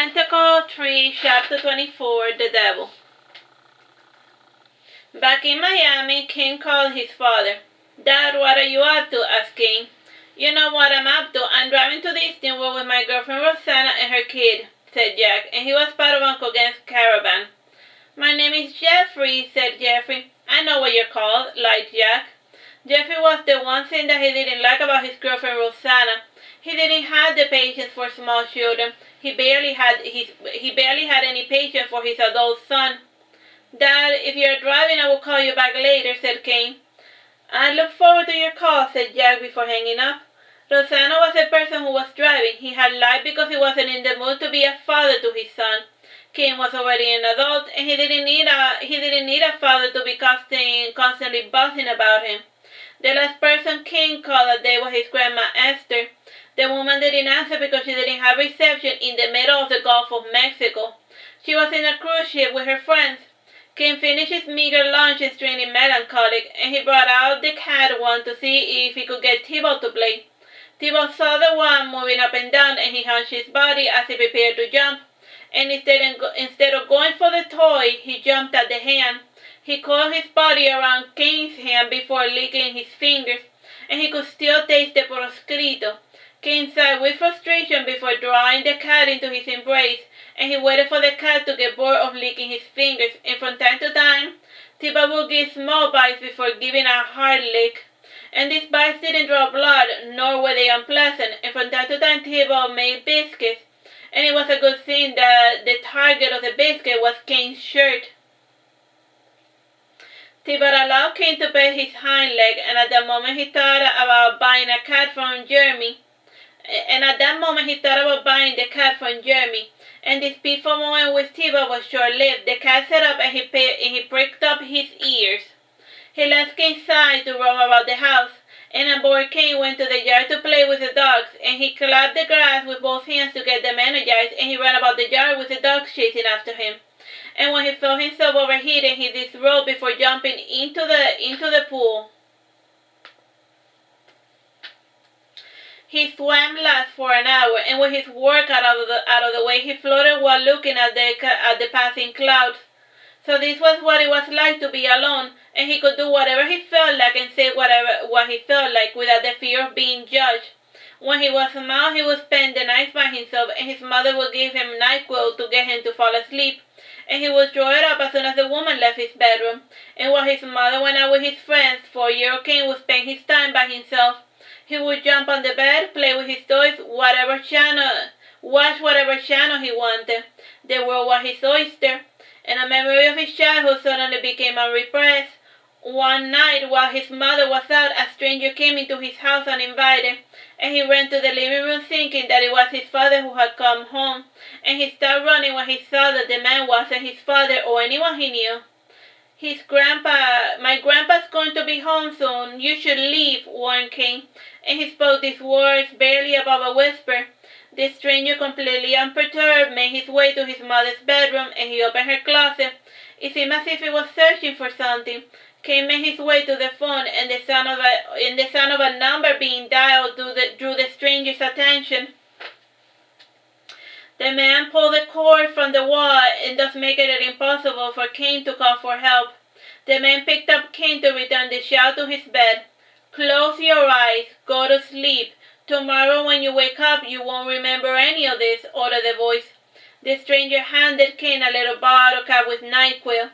Pentacle 3, Chapter 24, The Devil. Back in Miami, Kain called his father. "Dad, what are you up to?" asked Kain. "You know what I'm up to. I'm driving to Disney World with my girlfriend Rosanna and her kid," said Jack, and he was part of Uncle Gen's caravan. "My name is Jeffrey," said Jeffrey. "I know what you're called," lied Jack. Jeffrey was the one thing that he didn't like about his girlfriend Rosanna. He didn't have the patience for small children. He barely had any patience for his adult son. "Dad, if you're driving, I will call you back later," said Kain. "I look forward to your call," said Jack before hanging up. Rosanna was the person who was driving. He had lied because he wasn't in the mood to be a father to his son. Kain was already an adult, and he didn't need a father to be constantly buzzing about him. The last person Kain called that day was his grandma Esther. The woman didn't answer because she didn't have reception in the middle of the Gulf of Mexico. She was in a cruise ship with her friends. Kain finished his meager lunch extremely melancholic, and he brought out the cat one to see if he could get Thibault to play. Thibault saw the one moving up and down, and he hunched his body as he prepared to jump. And instead of going for the toy, he jumped at the hand. He coiled his body around Kain's hand before licking his fingers, and he could still taste the proscrito. Kain sighed with frustration before drawing the cat into his embrace, and he waited for the cat to get bored of licking his fingers, and from time to time, Thibault would give small bites before giving a hard lick. And these bites didn't draw blood, nor were they unpleasant, and from time to time Thibault made biscuits, and it was a good thing that the target of the biscuit was Kain's shirt. Thibault allowed Kain to pet his hind leg, and at that moment he thought about buying the cat from Jeremy. And this peaceful moment with Thibault was short-lived. The cat sat up and he pricked up his ears. He left Kain's side to roam about the house, and on board Kain went to the yard to play with the dogs, and he clapped the grass with both hands to get them energized, and he ran about the yard with the dogs chasing after him. And when he felt himself overheated, he disrobed before jumping into the pool. He swam laps for an hour, and with his work out of the way, he floated while looking at the passing clouds. So this was what it was like to be alone, and he could do whatever he felt like and say what he felt like without the fear of being judged. When he was small, he would spend the night by himself, and his mother would give him NyQuil to get him to fall asleep, and he would throw it up as soon as the woman left his bedroom. And while his mother went out with his friends, 4-year-old Kain would spend his time by himself. He would jump on the bed, play with his toys, watch whatever channel he wanted. The world was his oyster, and a memory of his childhood suddenly became unrepressed. One night, while his mother was out, a stranger came into his house uninvited, and he ran to the living room thinking that it was his father who had come home, and he started running when he saw that the man wasn't his father or anyone he knew. "My grandpa's going to be home soon. You should leave," warned Kain, and he spoke these words barely above a whisper. The stranger, completely unperturbed, made his way to his mother's bedroom, and he opened her closet. It seemed as if he was searching for something. Kain made his way to the phone, and the sound of a number being dialed drew the stranger's attention. The man pulled the cord from the wall, and thus making it impossible for Kain to call for help. The man picked up Kain to return the child to his bed. "Close your eyes. Go to sleep. Tomorrow when you wake up, you won't remember any of this," ordered the voice. The stranger handed Kain a little bottle cap with NyQuil.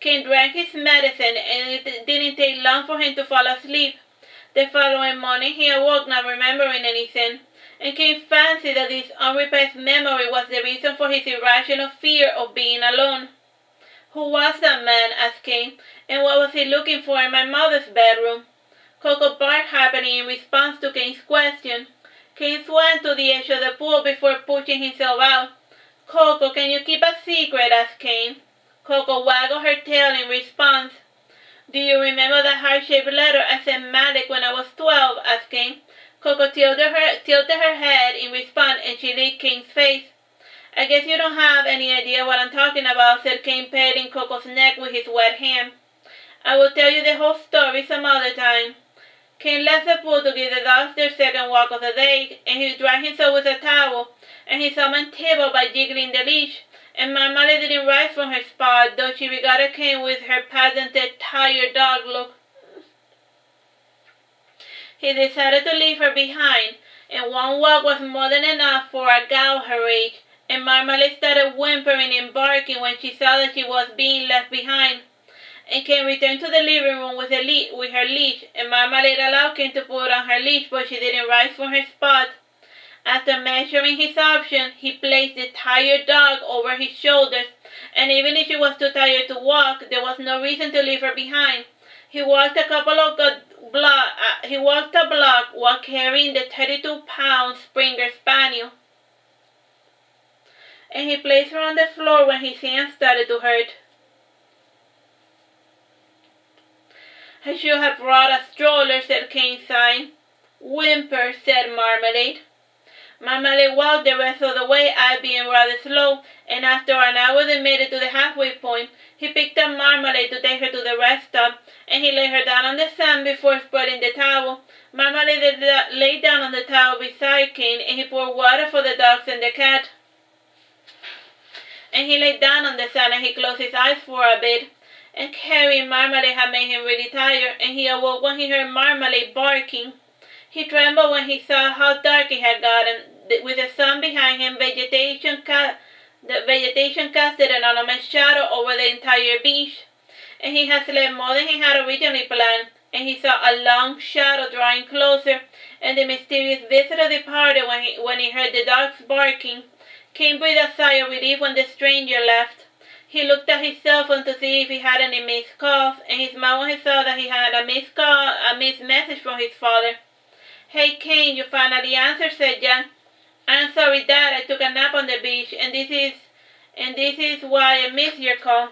Kain drank his medicine, and it didn't take long for him to fall asleep. The following morning he awoke not remembering anything, and Kain fancied that this unrepressed memory was the reason for his irrational fear of being alone. "Who was that man?" asked Kain, "and what was he looking for in my mother's bedroom?" Coco barked happily in response to Kain's question. Kain swam to the edge of the pool before pushing himself out. "Coco, can you keep a secret?" asked Kain. Coco waggled her tail in response. "Do you remember that heart-shaped letter I sent Malik when I was 12? asked Kain. Coco tilted her head in response, and she licked Kain's face. "I guess you don't have any idea what I'm talking about," said Kain, patting Coco's neck with his wet hand. "I will tell you the whole story some other time." Kain left the pool to give the dogs their second walk of the day, and he dried himself with a towel, and he summoned Tibble by jiggling the leash, and Marmalade didn't rise from her spot, though she regarded Kain with her patented tired dog look. He decided to leave her behind, and one walk was more than enough for a gal her age, and Marmalade started whimpering and barking when she saw that she was being left behind. And Kain returned to the living room with her leash, and Marmalade allowed Kain to put on her leash, but she didn't rise from her spot. After measuring his options, he placed the tired dog over his shoulders, and even if she was too tired to walk, there was no reason to leave her behind. He walked a block while carrying the 32-pound Springer Spaniel, and he placed her on the floor when his hands started to hurt. "I should have brought a stroller," said Kain, sighing. "Whimper," said Marmalade. Marmalade walked the rest of the way, I being rather slow, and after an hour they made it to the halfway point. He picked up Marmalade to take her to the rest stop, and he laid her down on the sand before spreading the towel. Marmalade lay down on the towel beside Kain, and he poured water for the dogs and the cat. And he lay down on the sand, and he closed his eyes for a bit. And carrying Marmalade had made him really tired, and he awoke when he heard Marmalade barking. He trembled when he saw how dark it had gotten. With the sun behind him, the vegetation casted an enormous shadow over the entire beach, and he had slept more than he had originally planned, and he saw a long shadow drawing closer, and the mysterious visitor departed when he heard the dogs barking. Kain breathed a sigh of relief when the stranger left. He looked at his cell phone to see if he had any missed calls, and he smiled when he saw that he had a missed message from his father. "Hey, Kain, you finally answered," said Jack. "I'm sorry, Dad. I took a nap on the beach, and this is why I missed your call."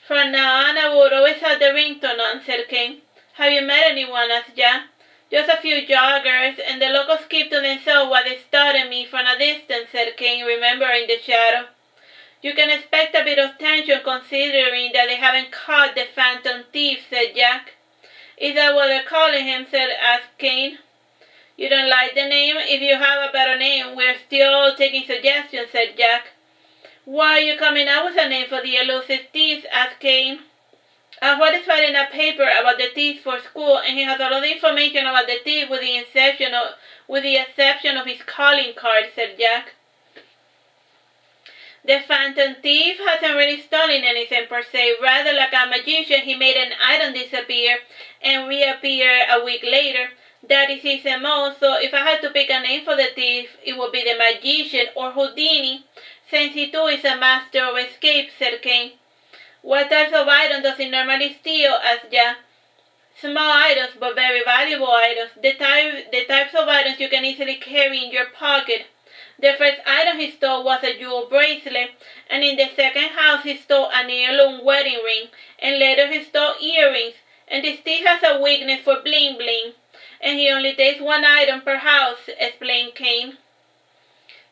"From now on, I would always have the ringtone on," said Kain. "Have you met anyone?" asked Jack. "Just a few joggers, and the locals keep to themselves while they study me from a distance," said Kain, remembering the shadow. "You can expect a bit of tension considering that they haven't caught the phantom thief," said Jack. "Is that what they're calling him?" asked Kain. "You don't like the name? If you have a better name, we're still taking suggestions," said Jack. "Why are you coming up with a name for the elusive thief?" asked Kain. "What is writing a paper about the thief for school, and he has all of the information about the thief with the exception of his calling card," said Jack. "The phantom thief hasn't really stolen anything per se. Rather, like a magician, he made an item disappear and reappear a week later. That is his MO, so if I had to pick a name for the thief, it would be the magician or Houdini, since he too is a master of escape," said Kain. "What types of items does he normally steal?" asked Jack. "Small items, but very valuable items. The types of items you can easily carry in your pocket. The first item he stole was a jewel bracelet, and in the second house he stole an heirloom wedding ring, and later he stole earrings, and this thief has a weakness for bling bling, and he only takes one item per house," explained Kain.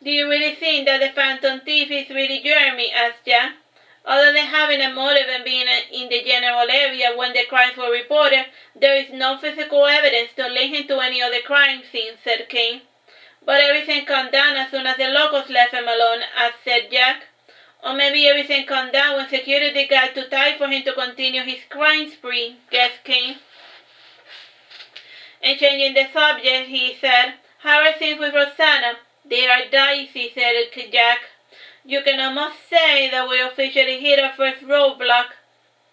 "Do you really think that the phantom thief is really Jeremy?" asked Jack. "Other than having a motive and being in the general area when the crimes were reported, there is no physical evidence to link him to any other crime scene," said Kain. "But everything calmed down as soon as the locals left him alone," said Jack. "Or maybe everything calmed down when security got too tight for him to continue his crime spree," guessed Kain. And changing the subject, he said, "How are things with Rosanna?" "They are dicey," said Jack. "You can almost say that we officially hit our first roadblock."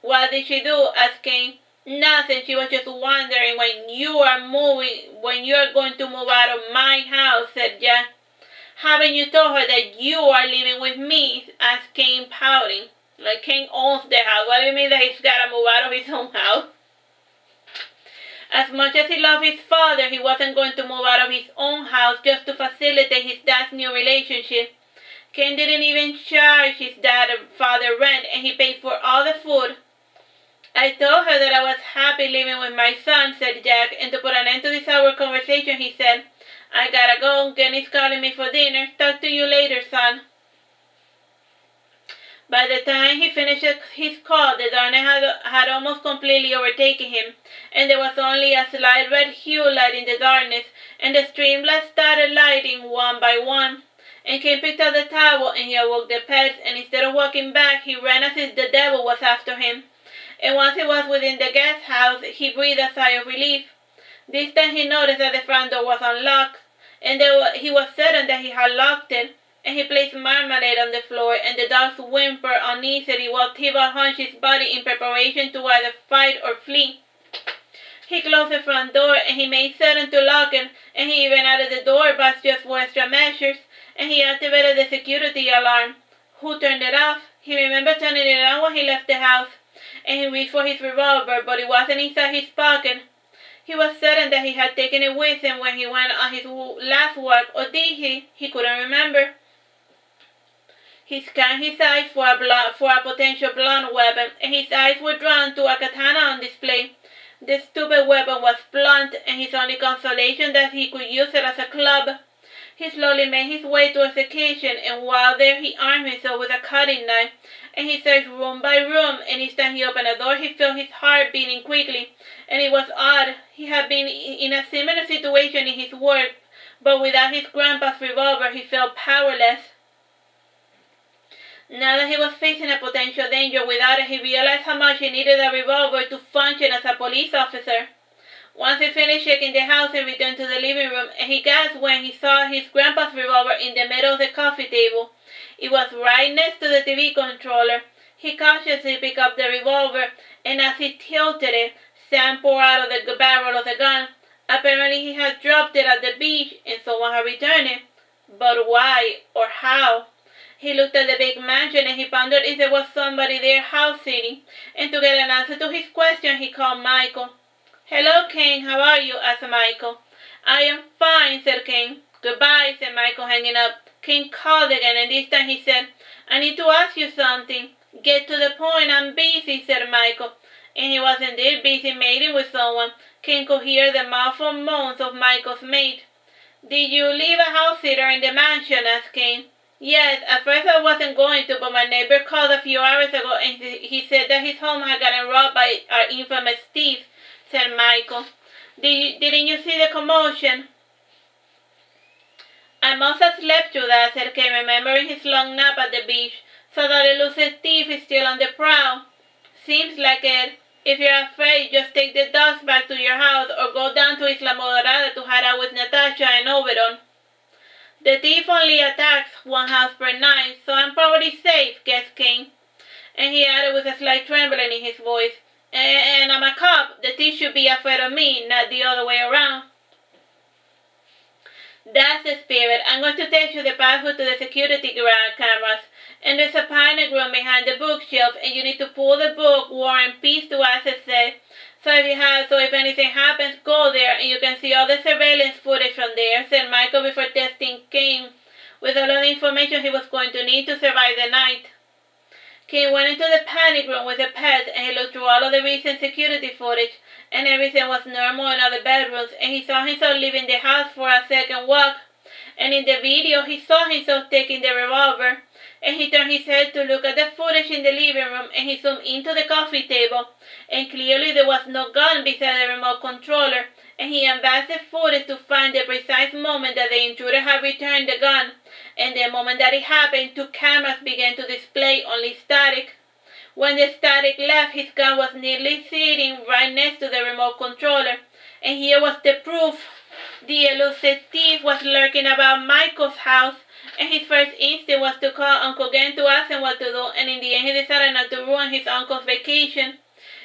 "What did she do?" asked Kain. "Nothing. She was just wondering when you are going to move out of my house," said Jack. "Haven't you told her that you are living with me?" asked Kain, pouting. Like Kain owns the house. What do you mean that he's got to move out of his own house? As much as he loved his father, he wasn't going to move out of his own house just to facilitate his dad's new relationship. Kain didn't even charge his father rent, and he paid for all the food. "I told her that I was happy living with my son," said Jack, and to put an end to this awkward conversation, he said, "I gotta go. Kenny's calling me for dinner. Talk to you later, son." By the time he finished his call, the darkness had almost completely overtaken him, and there was only a slight red hue lighting the darkness, and the streamlights started lighting one by one. And Cain picked up the towel, and he awoke the pets, and instead of walking back, he ran as if the devil was after him. And once he was within the guest house, he breathed a sigh of relief. This time he noticed that the front door was unlocked, and he was certain that he had locked it, and he placed marmalade on the floor, and the dogs whimpered uneasily while Tibalt hunched his body in preparation to either fight or flee. He closed the front door, and he made certain to lock it, and he even added the doorbell just for extra measures, and he activated the security alarm. Who turned it off? He remembered turning it on when he left the house, and he reached for his revolver, but it wasn't inside his pocket. He was certain that he had taken it with him when he went on his last walk, or did he? He couldn't remember. He scanned his eyes for a potential blunt weapon, and his eyes were drawn to a katana on display. The stupid weapon was blunt, and his only consolation that he could use it as a club. He slowly made his way towards the kitchen, and while there he armed himself with a cutting knife, and he searched room by room, and each time he opened a door he felt his heart beating quickly, and it was odd. He had been in a similar situation in his work, but without his grandpa's revolver he felt powerless. Now that he was facing a potential danger without it, he realized how much he needed a revolver to function as a police officer. Once he finished checking the house, he returned to the living room, and he gasped when he saw his grandpa's revolver in the middle of the coffee table. It was right next to the TV controller. He cautiously picked up the revolver, and as he tilted it, sand poured out of the barrel of the gun. Apparently he had dropped it at the beach, and someone had returned it. But why, or how? He looked at the big mansion, and he pondered if there was somebody there house sitting, and to get an answer to his question, he called Michael. "Hello, Cain, how are you?" asked Michael. "I am fine," said Cain. "Goodbye," said Michael, hanging up. Cain called again, and this time he said, "I need to ask you something." "Get to the point, I'm busy," said Michael. And he was indeed busy mating with someone. Cain could hear the muffled moans of Michael's mate. "Did you leave a house sitter in the mansion?" asked Cain. "Yes, at first I wasn't going to, but my neighbor called a few hours ago, and he said that his home had gotten robbed by our infamous thief," said Michael. "Didn't you see the commotion?" "I must have slept through that," said Cain, remembering his long nap at the beach. "So that elusive thief is still on the prowl." "Seems like it. If you're afraid, just take the dogs back to your house, or go down to Isla Modorada to hide out with Natasha and Oberon." "The thief only attacks one house per night, so I'm probably safe," guessed Cain. And he added with a slight trembling in his voice, "And I'm a cop. The thief should be afraid of me, not the other way around." "That's the spirit. I'm going to text you the password to the security cameras. And there's a panic room behind the bookshelf, and you need to pull the book War and Peace to access it. So if anything happens, go there, and you can see all the surveillance footage from there," said Michael before testing Cain with all of the information he was going to need to survive the night. Cain went into the panic room with the pets, and he looked through all of the recent security footage, and everything was normal in other bedrooms, and he saw himself leaving the house for a second walk, and in the video he saw himself taking the revolver, and he turned his head to look at the footage in the living room, and he zoomed into the coffee table, and clearly there was no gun beside the remote controller, and he advanced the footage to find the precise moment that the intruder had returned the gun, and the moment that it happened, two cameras began to display only static. When the static left, his gun was neatly sitting right next to the remote controller, and here was the proof. The elusive thief was lurking about Michael's house, and his first instinct was to call Uncle Gen to ask him what to do, and in the end he decided not to ruin his uncle's vacation.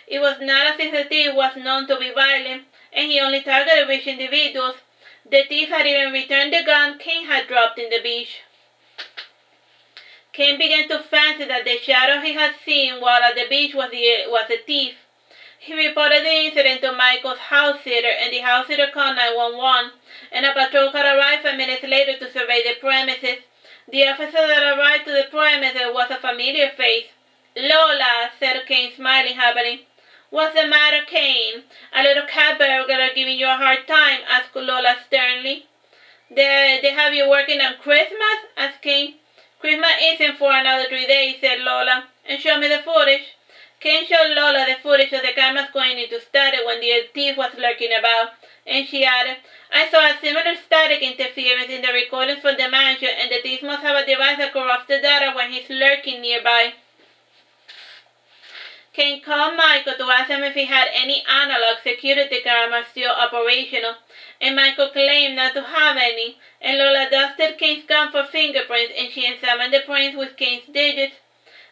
It was not as if the thief was known to be violent, and he only targeted rich individuals. The thief had even returned the gun Cain had dropped in the beach. Cain began to fancy that the shadow he had seen while at the beach was the thief. He reported the incident to Michael's house sitter, and the house sitter called 911, and a patrol car arrived 5 minutes later to survey the premises. The officer that arrived to the premises was a familiar face. "Lola," said Cain, smiling happily. "What's the matter, Cain? A little cat burglar giving you a hard time?" asked Lola sternly. They have you working on Christmas?" asked Cain. Christmas isn't for another 3 days, said Lola, and show me the footage. Kain showed Lola the footage of the cameras going into static when the thief was lurking about, and she added, I saw a similar static interference in the recordings from the mansion, and the thief must have a device that corrupts the data when he's lurking nearby. Kain called Michael to ask him if he had any analog security cameras still operational, and Michael claimed not to have any, and Lola dusted Kain's gun for fingerprints, and she examined the prints with Kain's digits.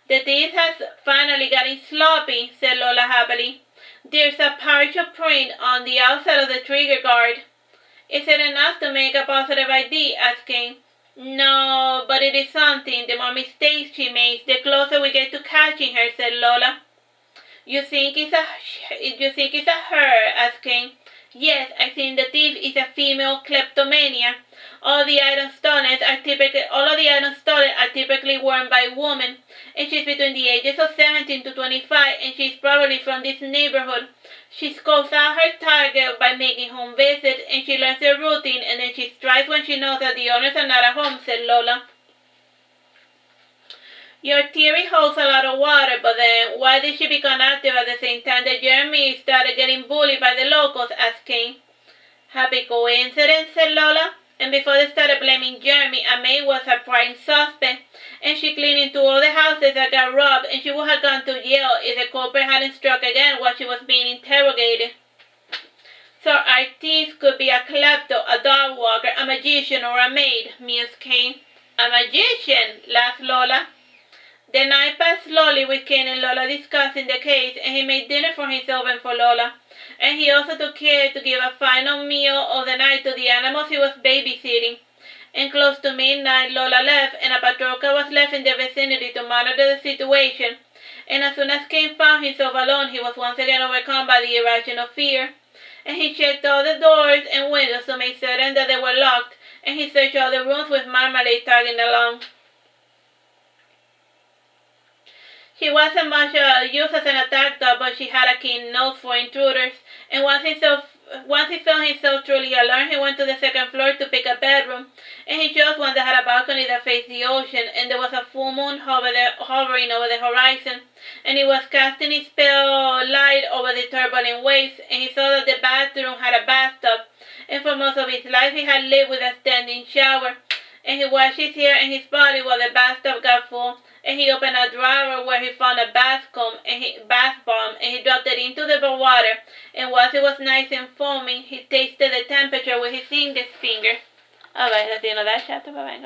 The thief has finally gotten sloppy, said Lola happily. There's a partial print on the outside of the trigger guard. Is it enough to make a positive ID? Asked Kain. No, but it is something. The more mistakes she makes, the closer we get to catching her, said Lola. You think it's a her? Asked Kain. Yes, I think the thief is a female kleptomania. All of the items stolen are typically worn by women, and she's between the ages of 17 to 25, and she's probably from this neighborhood. She scopes out her target by making home visits, and she learns their routine, and then she strikes when she knows that the owners are not at home, said Lola. Your theory holds a lot of water, but then why did she become active at the same time that Jeremy started getting bullied by the locals? Asked Kain. Happy coincidence, said Lola. And before they started blaming Jeremy, a maid was her prime suspect, and she cleaned into all the houses that got robbed, and she would have gone to jail if the culprit hadn't struck again while she was being interrogated. So our thief could be a klepto, a dog walker, a magician, or a maid, mused Kain. A magician, laughed Lola. The night passed slowly with Kain and Lola discussing the case, and he made dinner for himself and for Lola. And he also took care to give a final meal of the night to the animals he was babysitting. And close to midnight, Lola left, and a patrol car was left in the vicinity to monitor the situation. And as soon as Kain found himself alone, he was once again overcome by the irrational fear. And he checked all the doors and windows to make certain that they were locked, and he searched all the rooms with Marmalade tagging along. She wasn't much used as an attack dog, but she had a keen nose for intruders, and once he felt himself truly alone, he went to the second floor to pick a bedroom, and he chose one that had a balcony that faced the ocean, and there was a full moon hovering over the horizon, and he was casting his pale light over the turbulent waves, and he saw that the bathroom had a bathtub, and for most of his life he had lived with a standing shower, and he washed his hair and his body while the bathtub got full, and he opened a drawer where he found a bath bomb, and he dropped it into the water, and once it was nice and foaming, he tasted the temperature with his index finger. Alright, that's the end of that chapter. Bye-bye.